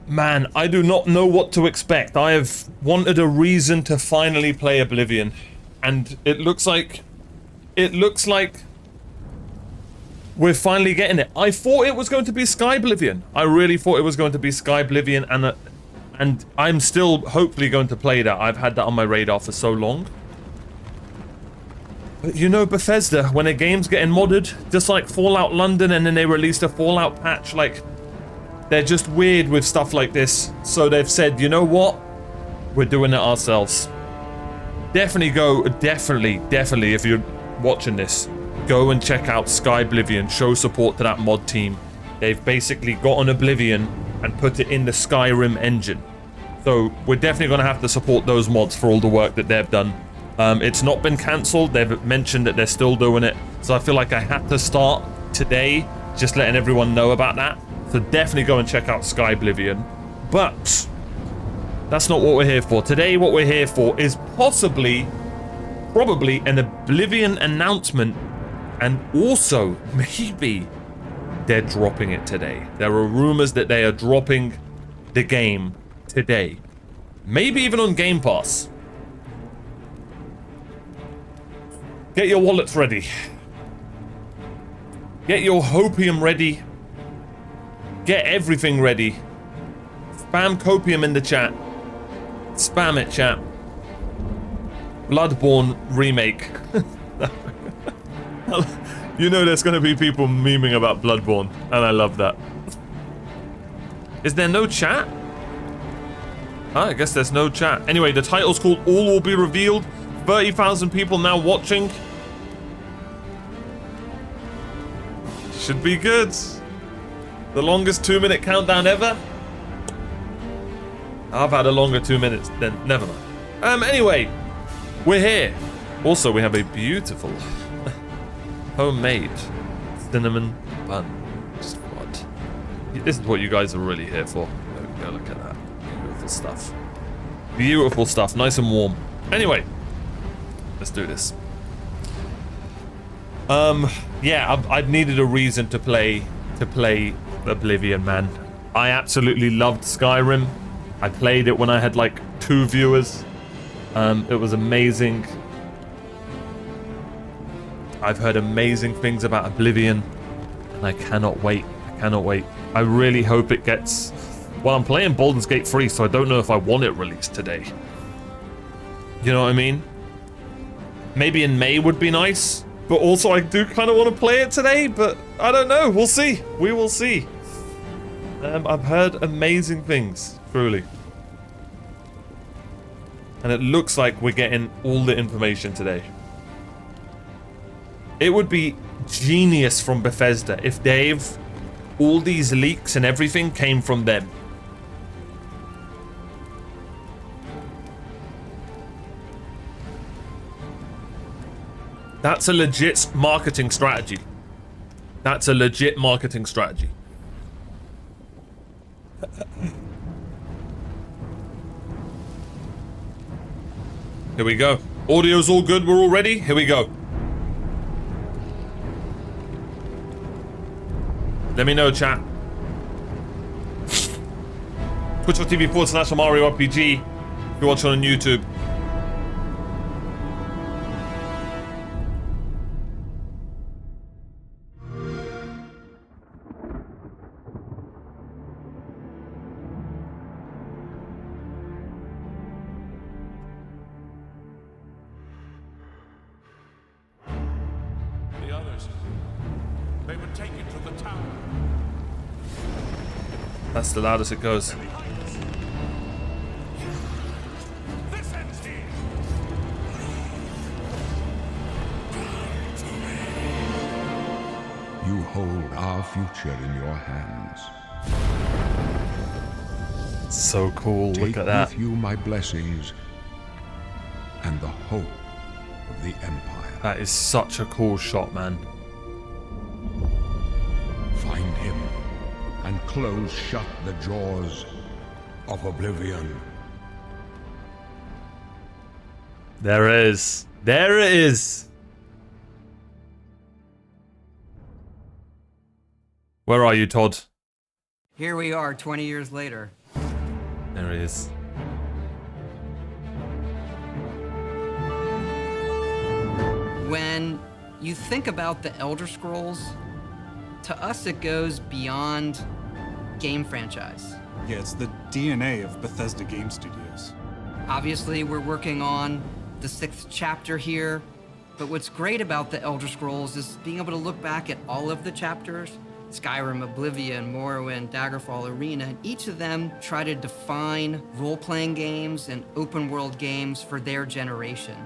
Man, I do not know what to expect. I have wanted a reason to finally play Oblivion, and it looks like we're finally getting it. I thought it was going to be Skyblivion. I really thought it was going to be Skyblivion, and I'm still hopefully going to play that. I've had that on my radar for so long. But you know, Bethesda, when a game's getting modded, just like Fallout London, and then they released a Fallout patch, like, they're just weird with stuff like this. So they've said, you know what? We're doing it ourselves. Definitely, if you're watching this, go and check out Skyblivion. Show support to that mod team. They've basically got on Oblivion and put it in the Skyrim engine. So we're definitely going to have to support those mods for all the work that they've done. It's not been cancelled. They've mentioned that they're still doing it. So I feel like I had to start today, just letting everyone know about that. So definitely go and check out Skyblivion. But that's not what we're here for. Today, what we're here for is probably an Oblivion announcement, and also maybe they're dropping it today. There are rumors that they are dropping the game today. Maybe even on Game Pass. Get your wallets ready. Get your hopium ready. Get everything ready. Spam copium in the chat. Spam it, chat. Bloodborne remake. You know there's gonna be people memeing about Bloodborne, and I love that. Is there no chat? I guess there's no chat. Anyway, the title's called All Will Be Revealed. 30,000 people now watching. Should be good. The longest 2-minute countdown ever? I've had a longer 2 minutes, then never mind. Anyway, we're here. Also, we have a beautiful homemade cinnamon bun. Just what? This is what you guys are really here for. Go look at that. Beautiful stuff. Beautiful stuff. Nice and warm. Anyway, let's do this. Yeah, I've needed a reason to play Oblivion, man. I absolutely loved Skyrim. I played it when I had like 2 viewers. It was amazing. I've heard amazing things about Oblivion, and I cannot wait. I cannot wait. I really hope it gets... Well, I'm playing Baldur's Gate 3, so I don't know if I want it released today. You know what I mean? Maybe in May would be nice, but also I do kind of want to play it today, but I don't know. We'll see. We will see. I've heard amazing things, truly. And it looks like we're getting all the information today. It would be genius from Bethesda if all these leaks and everything came from them. That's a legit marketing strategy. That's a legit marketing strategy. Here we go. Audio's all good. We're all ready. Here we go. Let me know, chat. Twitch.tv/OMARIORPG if you're watching on YouTube. The others, they would take you to the tower. That's the loudest it goes. This ends here. You hold our future in your hands. So cool. Look at that. Take with you my blessings and the hope of the Empire. That is such a cool shot, man. Find him and close shut the jaws of oblivion. There it is. There it is. Where are you, Todd? Here we are 20 years later. There he is. When you think about the Elder Scrolls, to us it goes beyond game franchise. Yeah, it's the DNA of Bethesda Game Studios. Obviously, we're working on the 6th chapter here, but what's great about the Elder Scrolls is being able to look back at all of the chapters, Skyrim, Oblivion, Morrowind, Daggerfall, Arena, and each of them try to define role-playing games and open-world games for their generation.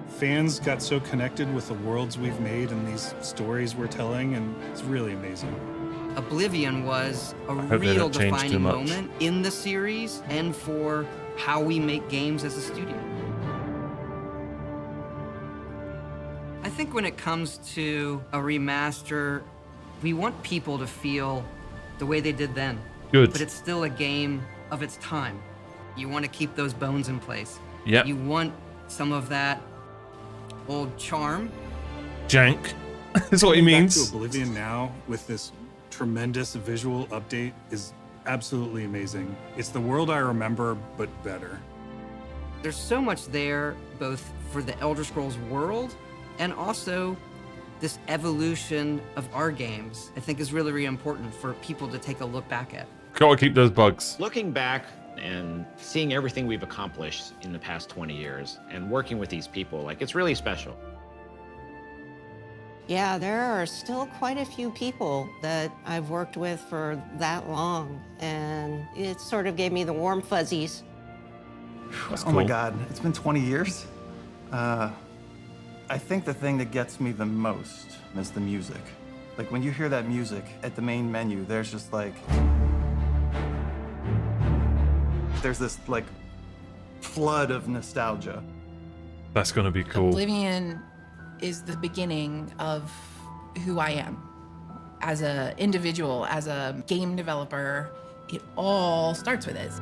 Fans got so connected with the worlds we've made and these stories we're telling, and it's really amazing. Oblivion was a hope they real don't change too defining much. moment in the series and for how we make games as a studio. I think when it comes to a remaster, we want people to feel the way they did then. Good. But it's still a game of its time. You want to keep those bones in place. Yep. You want some of that old charm. Jank. That's what he Back means. to Oblivion now with this tremendous visual update is absolutely amazing. It's the world I remember, but better. There's so much there, both for the Elder Scrolls world and also this evolution of our games, I think is really, really important for people to take a look back at. Gotta keep those bugs. Looking back and seeing everything we've accomplished in the past 20 years and working with these people, like, it's really special. Yeah, there are still quite a few people that I've worked with for that long, and it sort of gave me the warm fuzzies. That's Oh my cool. God, it's been 20 years. I think the thing that gets me the most is the music. Like when you hear that music at the main menu, there's just like, there's this like flood of nostalgia. That's gonna be cool. Oblivion is the beginning of who I am as an individual, as a game developer. It all starts with it.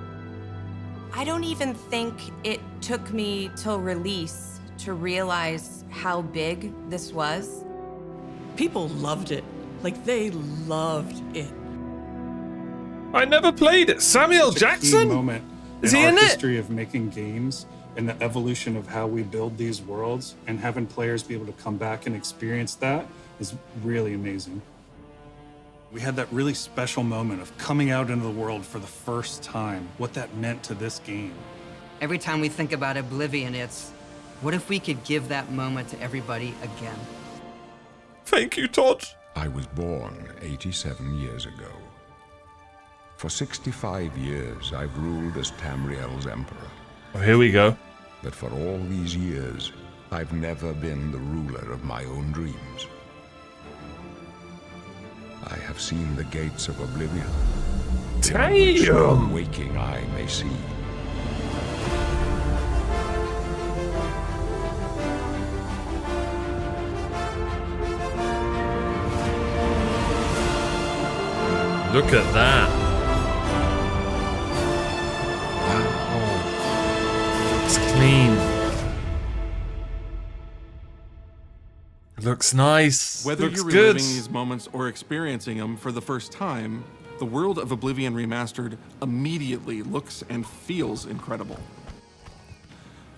I don't even think it took me till release to realize how big this was. People loved it. Like, they loved it. I never played it. Samuel It's a key Jackson? moment Is in he our in it? history of making games and the evolution of how we build these worlds, and having players be able to come back and experience that is really amazing. We had that really special moment of coming out into the world for the first time, what that meant to this game. Every time we think about Oblivion, it's, what if we could give that moment to everybody again? Thank you, Todd. I was born 87 years ago. For 65 years, I've ruled as Tamriel's emperor. Oh, here we go. But for all these years, I've never been the ruler of my own dreams. I have seen the gates of oblivion, which no Damn. waking eye may see. Look at that. Wow. It's clean. It looks nice. Whether looks you're good. reliving these moments or experiencing them for the first time, the world of Oblivion Remastered immediately looks and feels incredible.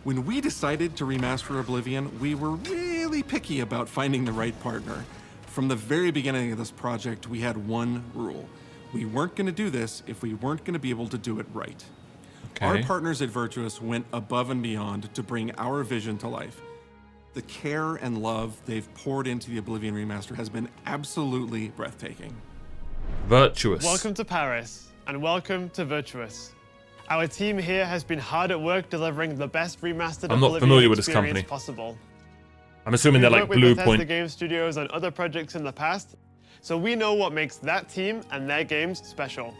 When we decided to remaster Oblivion, we were really picky about finding the right partner. From the very beginning of this project, we had one rule. We weren't going to do this if we weren't going to be able to do it right. Okay. Our partners at Virtuous went above and beyond to bring our vision to life. The care and love they've poured into the Oblivion Remaster has been absolutely breathtaking. Virtuous. Welcome to Paris, and welcome to Virtuous. Our team here has been hard at work delivering the best remastered I'm not Oblivion familiar with this experience company. possible. I'm assuming they're We've like worked with Bethesda Bluepoint. Game Studios on other projects in the past, so we know what makes that team and their games special.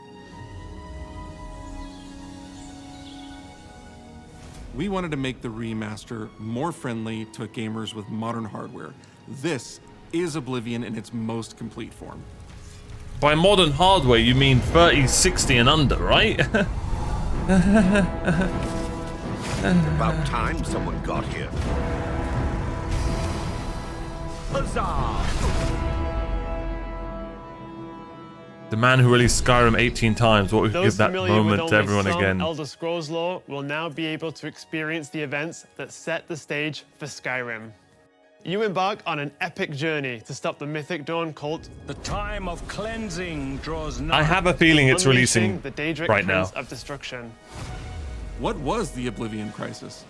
We wanted to make the remaster more friendly to gamers with modern hardware. This is Oblivion in its most complete form. By modern hardware, you mean 30, 60 and under, right? About time someone got here. Huzzah! The man who released Skyrim 18 times. What would Those give that familiar with moment to only everyone some again? Elder Scrolls lore will now be able to experience the events that set the stage for Skyrim. You embark on an epic journey to stop the Mythic Dawn cult. The time of cleansing draws nigh. I have a feeling it's unleashing releasing the Daedric right now. Prince of Destruction. What was the Oblivion Crisis?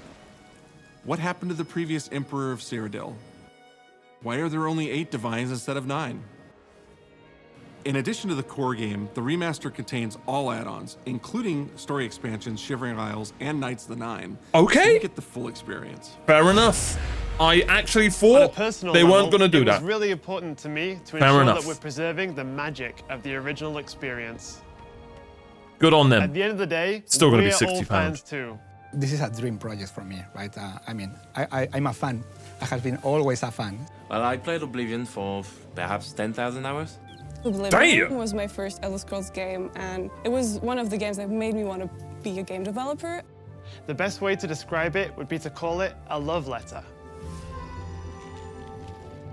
What happened to the previous Emperor of Cyrodiil? Why are there only 8 divines instead of 9? In addition to the core game, the remaster contains all add-ons, including story expansions, Shivering Isles, and Knights of the Nine. Okay. So you get the full experience. Fair enough. I actually On a thought personal they level, weren't going to do it that. was really important to me to Fair ensure enough. that we're preserving the magic of the original experience. Good on them. At the end of the day, Still gonna be we're all £60. fans too. This is a dream project for me, right? I mean, I'm a fan. I have been always a fan. Well, I played Oblivion for perhaps 10,000 hours. Oblivion was my first Elder Scrolls game, and it was one of the games that made me want to be a game developer. The best way to describe it would be to call it a love letter.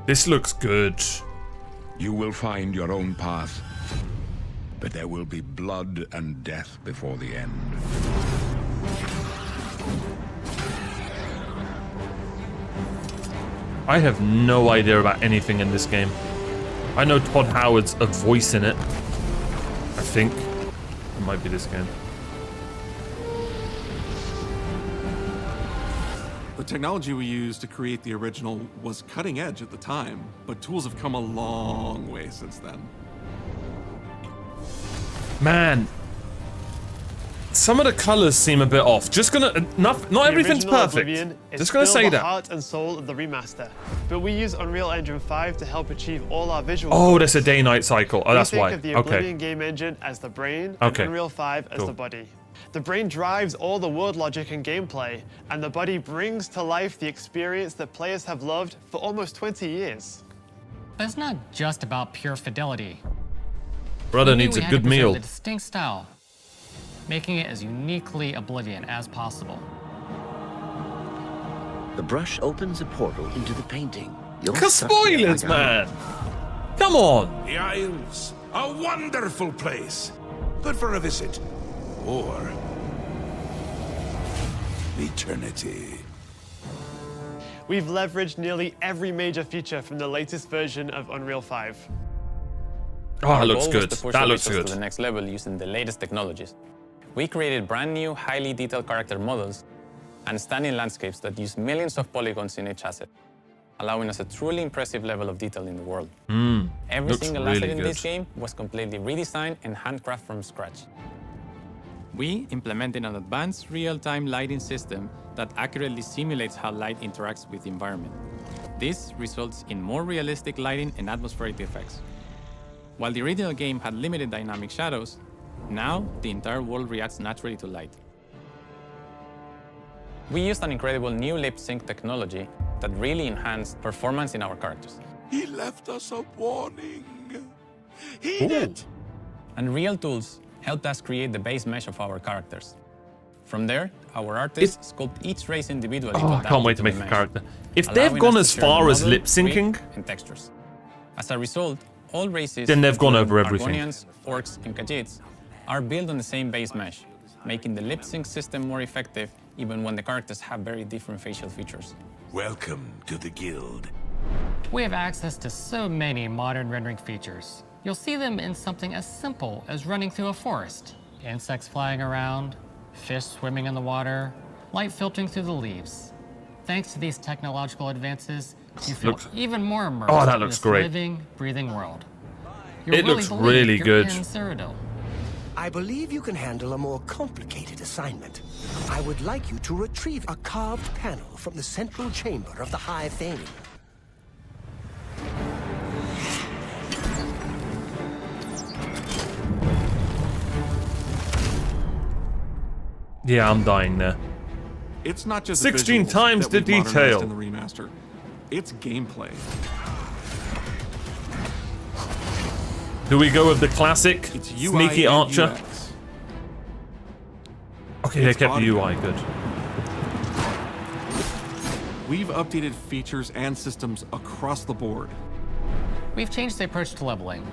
This looks good. You will find your own path, but there will be blood and death before the end. I have no idea about anything in this game. I know Todd Howard's a voice in it. I think. It might be this game. The technology we used to create the original was cutting edge at the time, but tools have come a long way since then. Man. Some of the colors seem a bit off. Just gonna... Not everything's The original perfect. Oblivion is Just gonna still say the that. heart and soul of the remaster, but we use Unreal Engine 5 to help achieve all our visual Oh, goals. that's a day-night cycle. Oh, that's we think why. of the Okay. Oblivion game engine as the brain, Okay. and Unreal 5 as Cool. the body. The brain drives all the world logic and gameplay, and the body brings to life the experience that players have loved for almost 20 years. But it's not just about pure fidelity. Brother We knew needs we a had to good preserve meal. the distinct style, making it as uniquely Oblivion as possible. The brush opens a portal into the painting. You're Cause stuck here spoilers, like I am. man. Come on. The Isles, a wonderful place. Good for a visit. Or eternity. We've leveraged nearly every major feature from the latest version of Unreal 5. Oh, Our that looks goal was good. to push That the looks visuals good. to the next level using the latest technologies. We created brand new, highly detailed character models and stunning landscapes that use millions of polygons in each asset, allowing us a truly impressive level of detail in the world. Every looks single really asset in good. this game was completely redesigned and handcrafted from scratch. We implemented an advanced real-time lighting system that accurately simulates how light interacts with the environment. This results in more realistic lighting and atmospheric effects. While the original game had limited dynamic shadows, now the entire world reacts naturally to light. We used an incredible new lip sync technology that really enhanced performance in our characters. He left us a warning. He Ooh. did. And real tools helped us create the base mesh of our characters. From there, our artists sculpt each race individually. Oh, I can't wait to make a character. If they've gone as far as lip syncing, and textures. As a result, all races, then they've gone including over everything. Argonians, Orcs, and Khajiits, are built on the same base mesh, making the lip sync system more effective even when the characters have very different facial features. Welcome to the guild. We have access to so many modern rendering features. You'll see them in something as simple as running through a forest. Insects flying around, fish swimming in the water, light filtering through the leaves. Thanks to these technological advances, you feel even more immersed Oh, that in looks this great. living, breathing world. You It looks believe really you're good. in Cyrodiil. I believe you can handle a more complicated assignment. I would like you to retrieve a carved panel from the central chamber of the High Thane. Yeah, I'm dying there. It's not just 16 visuals times that the we've modernized detail. in the remaster. It's gameplay. Do we go with the classic It's UI sneaky and archer? UX. Okay, they It's kept the UI automated. good. We've updated features and systems across the board. We've changed the approach to leveling,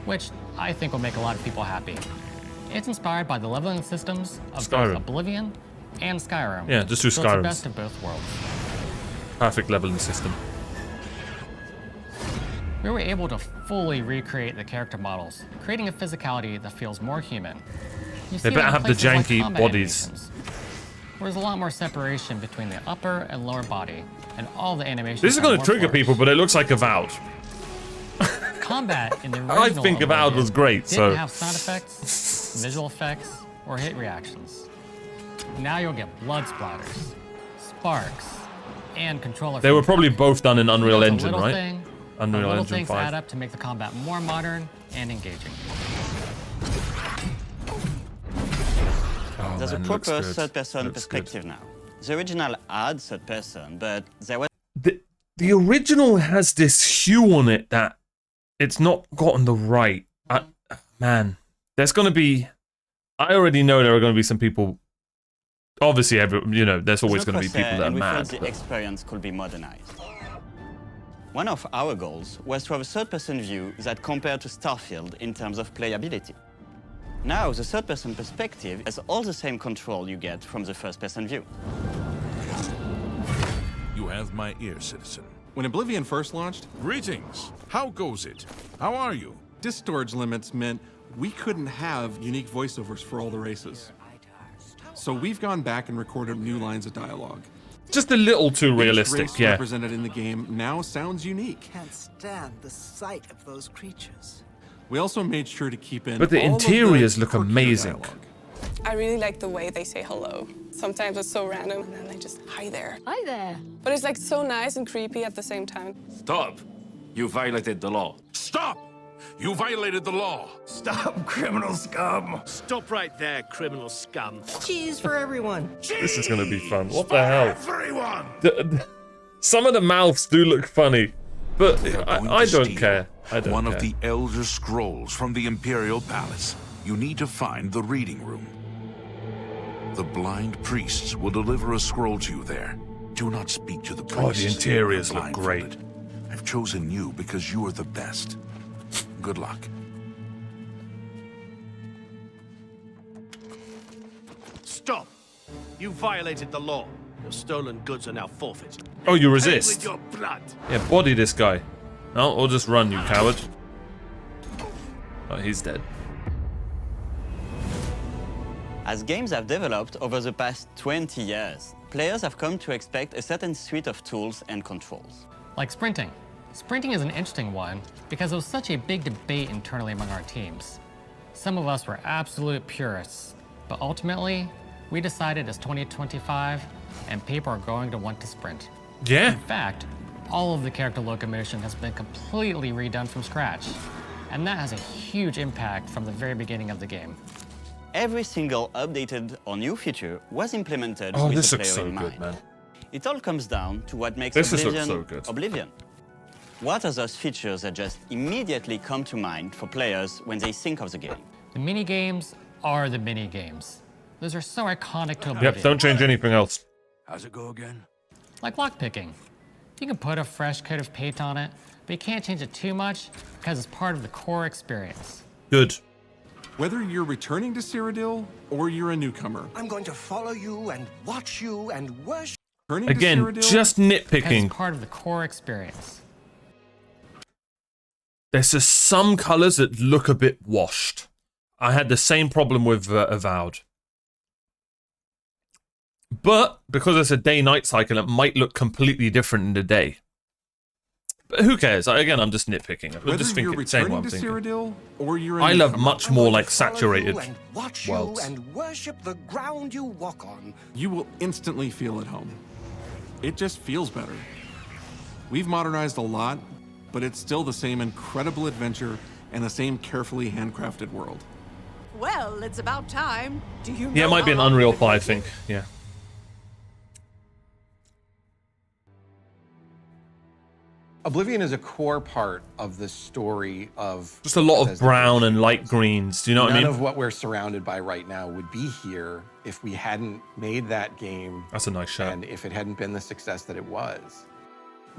which I think will make a lot of people happy. It's inspired by the leveling systems of both Oblivion and Skyrim. Yeah, just do so it's the Skyrim. best of both worlds. Perfect leveling system. We were able to fully recreate the character models, creating a physicality that feels more human. You They see better it in have the places like janky combat bodies. animations, where there's a lot more separation between the upper and lower body, and all the animations. This is going to trigger people, but it looks like Avowed. Combat in the I original think Avowed was great, didn't so... have sound effects, visual effects, or hit reactions. Now you'll get blood splatters, sparks, and controller. They were probably both done in Unreal It's a Engine, little right? thing, Unreal little Engine things 5. add up to make the combat more modern and engaging. Oh, There's man, a it looks proper good. third-person Looks perspective now. The original had third-person, but there was... The original has this hue on it that it's not gotten the right. Man, there's going to be... I already know there are going to be some people... Obviously, there's always going to be people that are and we mad. felt the experience could be modernized. One of our goals was to have a third-person view that compared to Starfield in terms of playability. Now, the third-person perspective has all the same control you get from the first-person view. You have my ear, citizen. When Oblivion first launched, Greetings. How goes it? How are you? disk storage limits meant we couldn't have unique voiceovers for all the races. So we've gone back and recorded new lines of dialogue. Just a little too Each realistic, race yeah. represented in the game now sounds unique. Can't stand the sight of those creatures. We also made sure to keep in But the all of interiors look quirkier amazing. dialogue. I really like the way they say hello. Sometimes it's so random and then they just, hi there. Hi there. But it's like so nice and creepy at the same time. Stop! You violated the law. Stop! You violated the law. Stop, criminal scum. Stop right there, criminal scum. Cheese for everyone. This is going to be fun. What the hell? Everyone! Some of the mouths do look funny, but I don't steal care. I don't one care. of the Elder Scrolls from the Imperial Palace. You need to find the reading room. The blind priests will deliver a scroll to you there. Do not speak to the priests. Oh, the interiors They're look great. blindfolded. I've chosen you because you are the best. Good luck. Stop! You violated the law. Your stolen goods are now forfeit. Oh, you Pay resist? with your blood. Yeah, body this guy. No, or just run, you coward. Oh, he's dead. As games have developed over the past 20 years, players have come to expect a certain suite of tools and controls. Like sprinting. Sprinting is an interesting one because it was such a big debate internally among our teams. Some of us were absolute purists, but ultimately, we decided it's 2025 and people are going to want to sprint. Yeah. In fact, all of the character locomotion has been completely redone from scratch, and that has a huge impact from the very beginning of the game. Every single updated or new feature was implemented Oh, with this the looks player so in good, mind. man. It all comes down to what makes This just looks Oblivion so good. Oblivion. What are those features that just immediately come to mind for players when they think of the game? The mini games are the mini games. Those are so iconic to Oblivion. Yep, don't change anything else. How's it go again? Like lockpicking. You can put a fresh coat of paint on it, but you can't change it too much because it's part of the core experience. Good. Whether you're returning to Cyrodiil or you're a newcomer, I'm going to follow you and watch you and worship. turning Again, to Cyrodiil, just Because nitpicking. it's part of the core experience. There's just some colors that look a bit washed. I had the same problem with Avowed. But because it's a day-night cycle, it might look completely different in the day. But who cares? Again, I'm just nitpicking. I'm whether just you're thinking, saying what returning I'm to thinking. Cyrodiil or you're a I love newcomer, much more like saturated Follow you and watch worlds. you and worship the ground you walk on. you will instantly feel at home. It just feels better. We've modernized a lot, but it's still the same incredible adventure and the same carefully handcrafted world. Well, it's about time. Do you Yeah, it know might be an how long Unreal you've been 5 thing. Yeah. Oblivion is a core part of the story of... Just a lot of brown and light greens. Do you know what I None mean? of what we're surrounded by right now would be here if we hadn't made that game. That's a nice shot. And if it hadn't been the success that it was.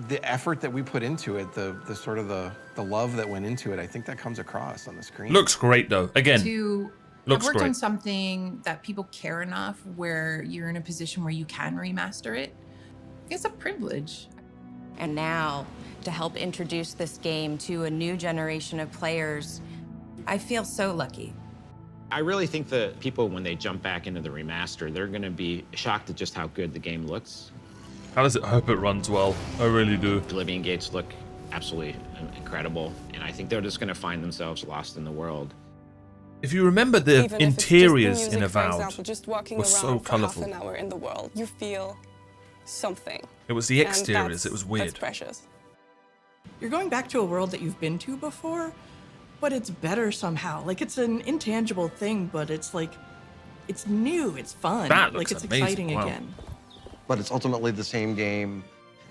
the effort that we put into it, the sort of the love that went into it, I think that comes across on the screen. Looks great though. Again, To have looks worked on great. something that people care enough where you're in a position where you can remaster it, it's a privilege. And now, to help introduce this game to a new generation of players, I feel so lucky. I really think that people, when they jump back into the remaster, they're going to be shocked at just how good the game looks. How does it hope it runs well? I really do. Oblivion gates look absolutely incredible, and I think they're just going to find themselves lost in the world. If you remember the Even if it's just interiors music, in for Avowed, example, just walking were around so for colourful. half an hour in the world, you feel something. It was the And exteriors, it was weird. That's precious. You're going back to a world that you've been to before, but it's better somehow. Like, it's an intangible thing, but it's like, it's new, it's fun. That like, looks it's amazing. exciting Wow. again. But it's ultimately the same game.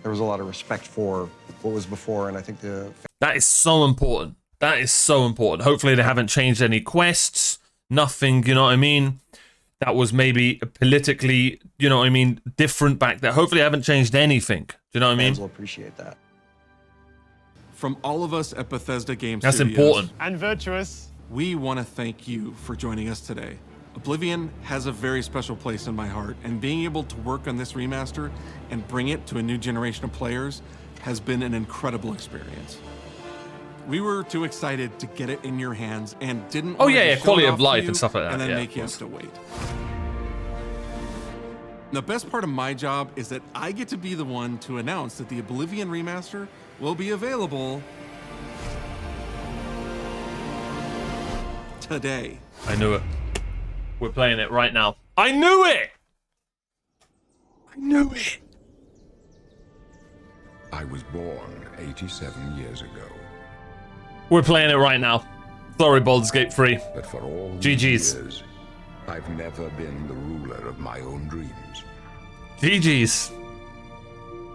There was a lot of respect for what was before, and I think That is so important. That is so important. Hopefully they haven't changed any quests, nothing, you know what I mean? That was maybe politically, you know what I mean, different back there. Hopefully they haven't changed anything. Do you know what I mean? fans will appreciate that. From all of us at Bethesda Game That's Studios, important. And Virtuous. we want to thank you for joining us today. Oblivion has a very special place in my heart, and being able to work on this remaster and bring it to a new generation of players has been an incredible experience. We were too excited to get it in your hands and didn't Oh, want yeah, to yeah, show it quality of off to life you and stuff like that, and then yeah, make of you have course. to wait. The best part of my job is that I get to be the one to announce that the Oblivion remaster will be available today. I knew it. We're playing it right now. I knew it! I knew it! I was born 87 years ago. We're playing it right now. Sorry, Baldur's Gate 3. But for all these GG's. years, I've never been the ruler of my own dreams. GG's.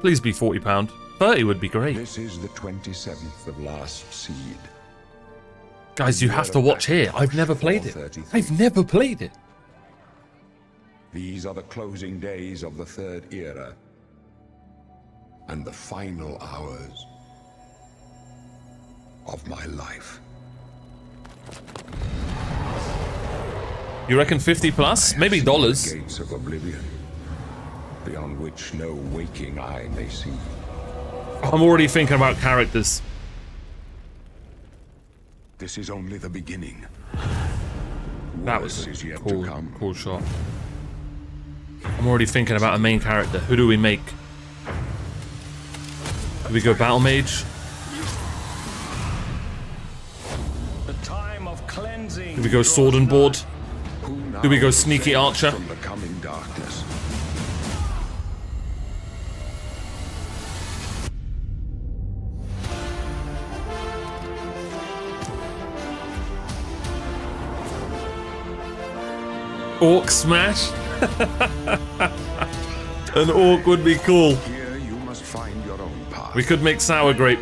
Please be £40. 30 would be great. This is the 27th of Last Seed. Guys, you have to watch here. I've never played it. I've never played it. These are the closing days of the Third Era and the final hours of my life. You reckon 50 plus? Maybe dollars. The gates of oblivion, beyond which no waking eye may see. I'm already thinking about characters. This is only the beginning. That was Worse is a yet cool, to come. cool shot. I'm already thinking about a main character. Who do we make? Do we go Battle Mage? The time of cleansing. Do we go Sword and Board? Do we go Sneaky Archer? From the coming darkness. Orc Smash? An orc would be cool. Here you must find your own path. We could make Sour Grape.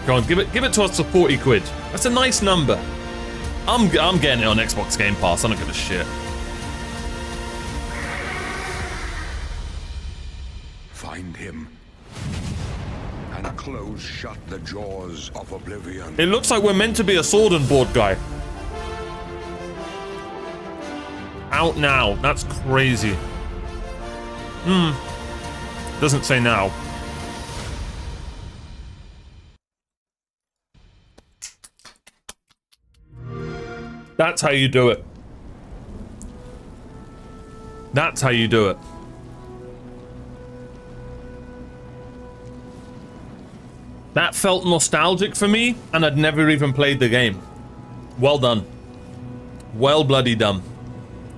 Go on, give it to us for 40 quid. That's a nice number. I'm getting it on Xbox Game Pass. I don't give a shit. Find him and close shut the jaws of oblivion. It looks like we're meant to be a Sword and Board guy. Out now. That's crazy. Doesn't say now. That's how you do it. That's how you do it. That felt nostalgic for me, and I'd never even played the game. Well done. Well bloody done.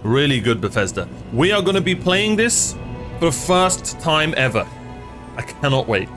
Really good, Bethesda. We are going to be playing this for the first time ever. I cannot wait.